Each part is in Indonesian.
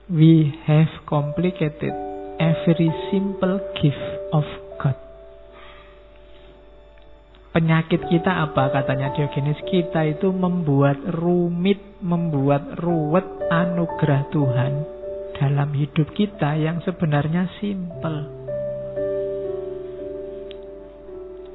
We have complicated every simple gift of God. Penyakit kita apa katanya Diogenes? Kita itu membuat rumit, membuat ruwet anugerah Tuhan dalam hidup kita yang sebenarnya simple.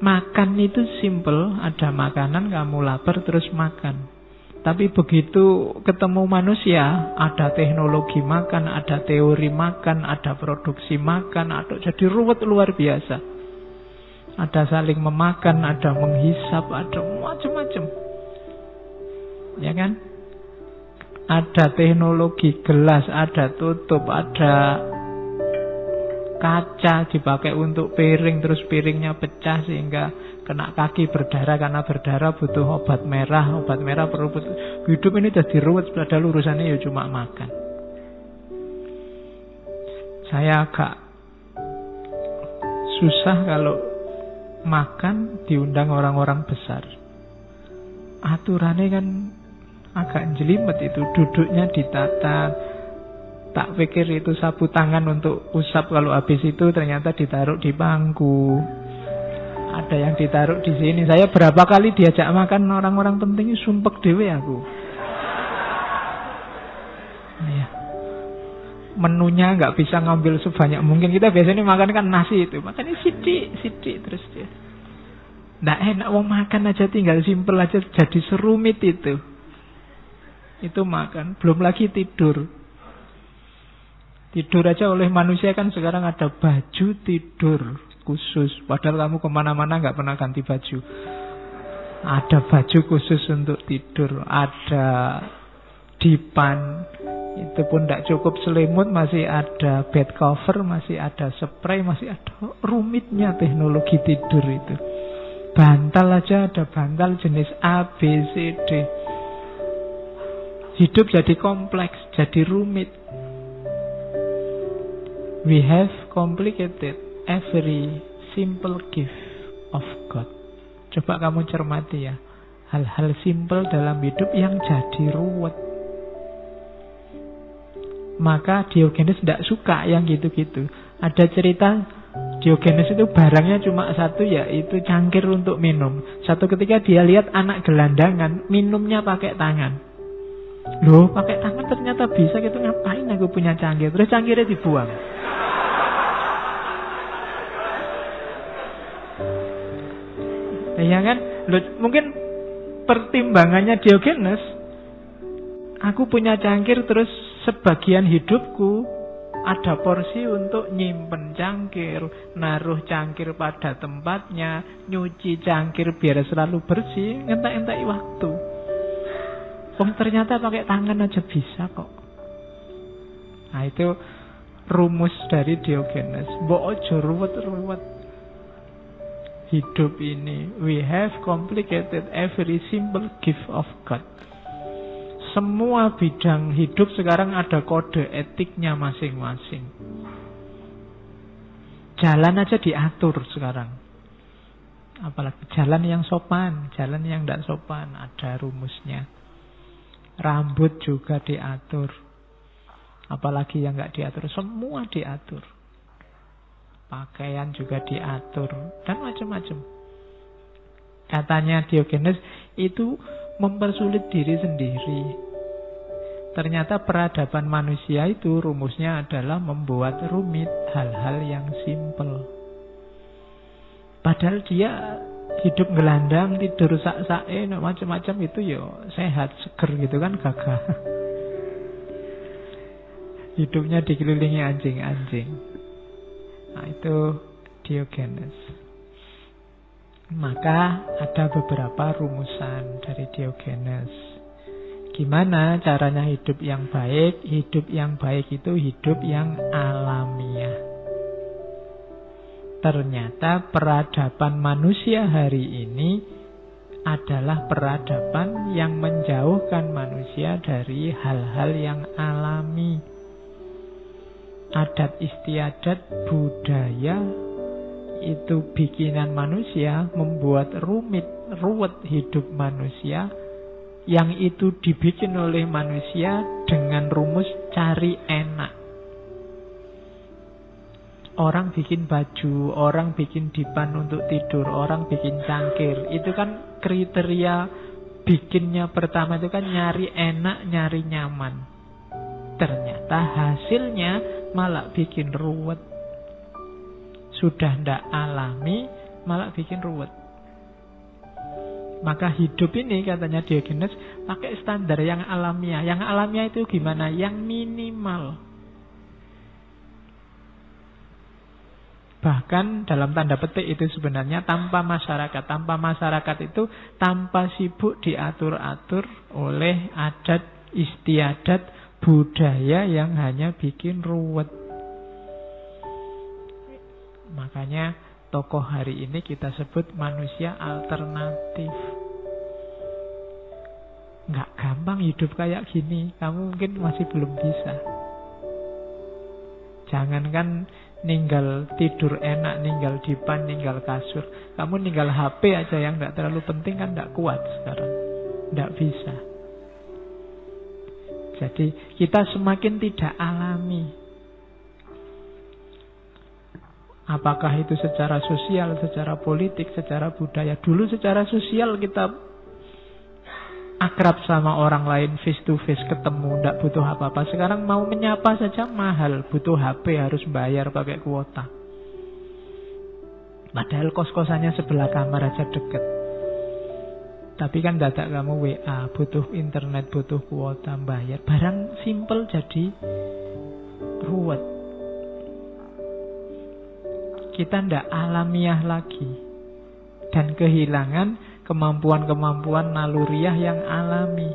Makan itu simple, ada makanan kamu lapar terus makan. Tapi begitu ketemu manusia, ada teknologi makan, ada teori makan, ada produksi makan, ada jadi ruwet luar biasa. Ada saling memakan, ada menghisap, ada macam-macam. Ya kan? Ada teknologi gelas, ada tutup, ada kaca dipakai untuk piring, terus piringnya pecah sehingga kena kaki berdarah, karena berdarah butuh obat merah perlu hidup ini jadi ruwet, padahal urusannya ya cuma makan. Saya agak susah kalau makan diundang orang-orang besar. Aturannya kan agak jelimet itu, duduknya ditata. Tak pikir itu sapu tangan untuk usap, kalau habis itu ternyata ditaruh di bangku. Ada yang ditaruh di sini. Saya berapa kali diajak makan orang-orang penting, sumpek dewe aku. Ya. Menunya nggak bisa ngambil sebanyak mungkin. Kita biasanya makan kan nasi itu, makannya sidik terus dia. Nggak enak, wong makan aja tinggal simpel aja jadi serumit itu. Itu makan, belum lagi tidur. Tidur aja oleh manusia kan sekarang ada baju tidur khusus. Padahal kamu kemana-mana gak pernah ganti baju. Ada baju khusus untuk tidur. Ada dipan. Itu pun tidak cukup selimut. Masih ada bed cover. Masih ada spray. Masih ada rumitnya teknologi tidur itu. Bantal aja ada bantal jenis A, B, C, D. Hidup jadi kompleks. Jadi rumit. We have complicated every simple gift of God. Coba kamu cermati ya. Hal-hal simple dalam hidup yang jadi ruwet. Maka Diogenes tidak suka yang gitu-gitu. Ada cerita Diogenes itu barangnya cuma satu, yaitu cangkir untuk minum. Satu ketika dia lihat anak gelandangan minumnya pakai tangan. Loh, pakai tangan ternyata bisa gitu, ngapain aku punya cangkir? Terus cangkirnya dibuang. Ya kan? Loh, mungkin pertimbangannya Diogenes, aku punya cangkir terus sebagian hidupku ada porsi untuk nyimpen cangkir, naruh cangkir pada tempatnya, nyuci cangkir biar selalu bersih, ngentak-ngentak waktu. Ternyata pakai tangan aja bisa kok. Nah itu rumus dari Diogenes. Mbok ojo ruwet-ruwet. Hidup ini, we have complicated every simple gift of God. Semua bidang hidup sekarang ada kode etiknya masing-masing. Jalan aja diatur sekarang. Apalagi jalan yang sopan, jalan yang tidak sopan, ada rumusnya. Rambut juga diatur. Apalagi yang nggak diatur, semua diatur. Pakaian juga diatur dan macam-macam. Katanya Diogenes itu mempersulit diri sendiri. Ternyata peradaban manusia itu rumusnya adalah membuat rumit hal-hal yang simpel. Padahal dia hidup gelandang, tidur sak-sake, macam-macam itu ya sehat, seger gitu kan, gagah. Hidupnya dikelilingi anjing-anjing. Nah itu Diogenes. Maka ada beberapa rumusan dari Diogenes. Gimana caranya hidup yang baik? Hidup yang baik itu hidup yang alamiah. Ternyata peradaban manusia hari ini adalah peradaban yang menjauhkan manusia dari hal-hal yang alami. Adat istiadat budaya itu bikinan manusia, membuat ruwet hidup manusia, yang itu dibikin oleh manusia dengan rumus cari enak. Orang bikin baju, orang bikin dipan untuk tidur, orang bikin cangkir. Itu kan kriteria bikinnya pertama itu kan nyari enak, nyari nyaman. Ternyata hasilnya malah bikin ruwet. Sudah ndak alami, malah bikin ruwet. Maka hidup ini katanya Diogenes pakai standar yang alamiah. Yang alamiah itu gimana? Yang minimal. Bahkan dalam tanda petik itu sebenarnya tanpa masyarakat. Tanpa masyarakat itu tanpa sibuk diatur-atur oleh adat istiadat budaya yang hanya bikin ruwet. Makanya tokoh hari ini kita sebut manusia alternatif. Nggak gampang hidup kayak gini. Kamu mungkin masih belum bisa. Jangankan ninggal tidur enak, ninggal dipan, ninggal kasur. Kamu ninggal HP aja yang nggak terlalu penting kan nggak kuat sekarang. Nggak bisa. Jadi kita semakin tidak alami. Apakah itu secara sosial, secara politik, secara budaya. Dulu secara sosial kita akrab sama orang lain, face to face, ketemu, tidak butuh apa-apa. Sekarang mau menyapa saja mahal, butuh HP, harus bayar pakai kuota. Padahal kos-kosannya sebelah kamar aja deket. Tapi kan dadak kamu WA, butuh internet, butuh kuota, bayar. Barang simple jadi ruwet. Kita tidak alamiah lagi. Dan kehilangan kemampuan-kemampuan naluriah yang alami.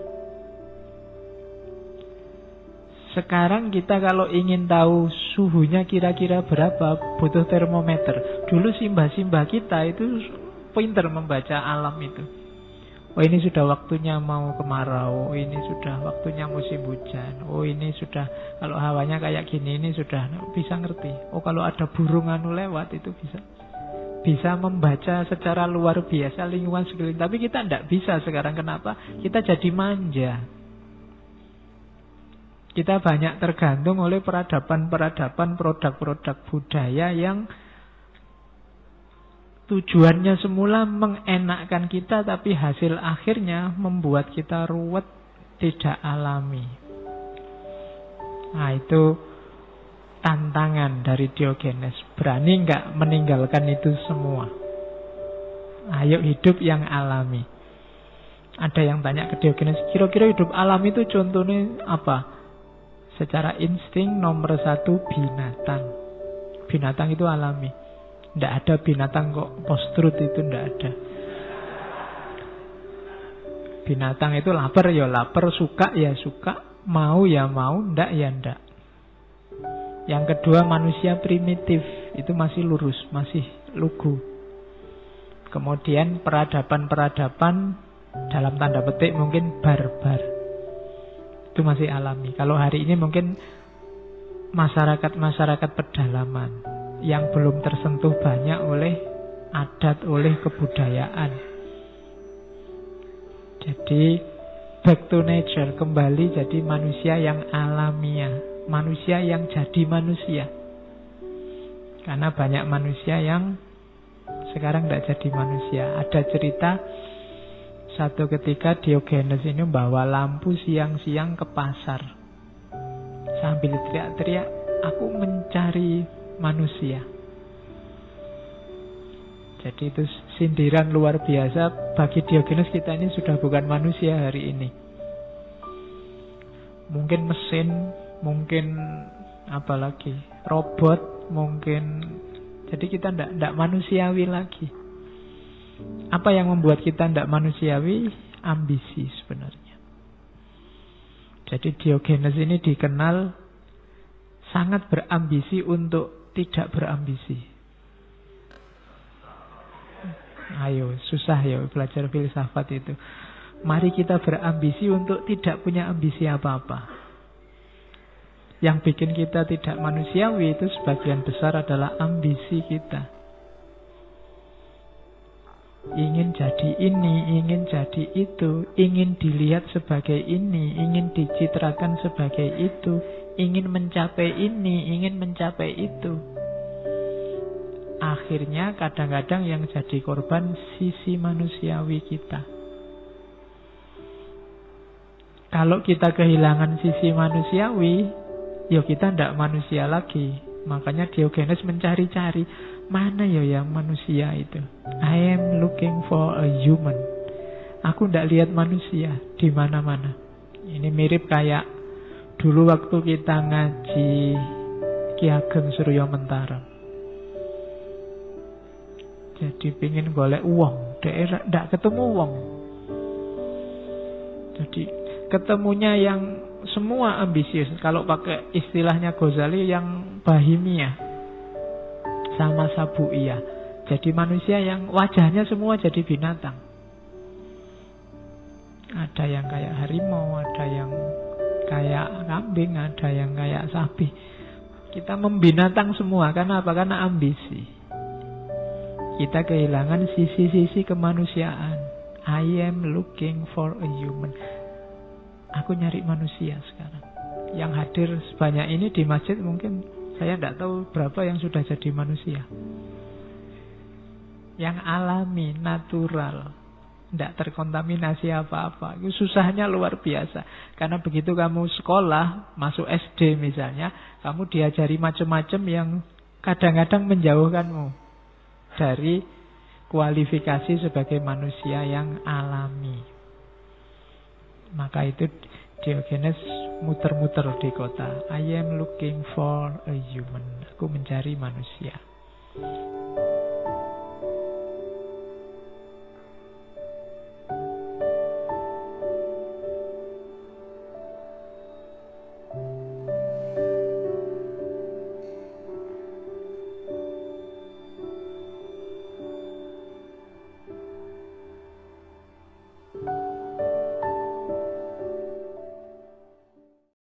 Sekarang kita kalau ingin tahu suhunya kira-kira berapa, butuh termometer. Dulu simbah-simbah kita itu pintar membaca alam itu. Oh ini sudah waktunya mau kemarau, oh ini sudah waktunya musim hujan, oh ini sudah kalau hawanya kayak gini ini sudah bisa ngerti. Oh kalau ada burung anu lewat itu bisa membaca secara luar biasa lingkungan sekeliling. Tapi kita tidak bisa sekarang. Kenapa? Kita jadi manja. Kita banyak tergantung oleh peradaban-peradaban, produk-produk budaya yang tujuannya semula mengenakkan kita, tapi hasil akhirnya membuat kita ruwet, tidak alami. Nah itu tantangan dari Diogenes. Berani nggak meninggalkan itu semua? Ayo hidup yang alami. Ada yang tanya ke Diogenes, kira-kira hidup alami itu contohnya apa? Secara insting nomor 1 binatang. Binatang itu alami. Tidak ada binatang kok post-truth itu tidak ada. Binatang itu lapar ya lapar, suka ya suka, mau ya mau, ndak ya ndak. Yang kedua manusia primitif, itu masih lurus, masih lugu. Kemudian peradaban-peradaban dalam tanda petik mungkin barbar. Itu masih alami. Kalau hari ini mungkin masyarakat-masyarakat pedalaman yang belum tersentuh banyak oleh adat, oleh kebudayaan. Jadi back to nature, kembali jadi manusia yang alamiah, manusia yang jadi manusia. Karena banyak manusia yang sekarang tidak jadi manusia. Ada cerita satu ketika Diogenes ini membawa lampu siang-siang ke pasar sambil teriak-teriak, aku mencari manusia. Jadi itu sindiran luar biasa bagi Diogenes. Kita ini sudah bukan manusia hari ini. Mungkin mesin, mungkin apalagi robot, mungkin. Jadi kita tidak manusiawi lagi. Apa yang membuat kita tidak manusiawi? Ambisi sebenarnya. Jadi Diogenes ini dikenal sangat berambisi untuk tidak berambisi. Ayo, susah ya belajar filsafat itu. Mari kita berambisi untuk tidak punya ambisi apa-apa. Yang bikin kita tidak manusiawi itu sebagian besar adalah ambisi kita. Ingin jadi ini, ingin jadi itu, ingin dilihat sebagai ini, ingin dicitrakan sebagai itu, ingin mencapai ini, ingin mencapai itu. akhirnya kadang-kadang yang jadi korban sisi manusiawi kita. Kalau kita kehilangan sisi manusiawi, ya kita tidak manusia lagi. Makanya Diogenes mencari-cari, mana ya yang manusia itu. I am looking for a human. Aku tidak lihat manusia di mana-mana. Ini mirip kayak dulu waktu kita ngaji Ki Ageng Surya Mentara. Jadi pingin golek uang, daerah ndak ketemu uang. Jadi ketemunya yang semua ambisius. Kalau pakai istilahnya Ghazali yang bahimiyah sama sabuiyah. Jadi manusia yang wajahnya semua jadi binatang. Ada yang kayak harimau, ada yang kayak kambing, ada yang kayak sapi. Kita membinatang semua. Karena apa? Karena ambisi. Kita kehilangan sisi-sisi kemanusiaan. I am looking for a human. Aku nyari manusia sekarang. Yang hadir sebanyak ini di masjid mungkin saya tidak tahu berapa yang sudah jadi manusia. Yang alami, natural, tidak terkontaminasi apa-apa. Itu susahnya luar biasa. Karena begitu kamu sekolah, masuk SD misalnya, kamu diajari macam-macam yang kadang-kadang menjauhkanmu dari kualifikasi sebagai manusia yang alami. Maka itu Diogenes muter-muter di kota. I am looking for a human. Aku mencari manusia.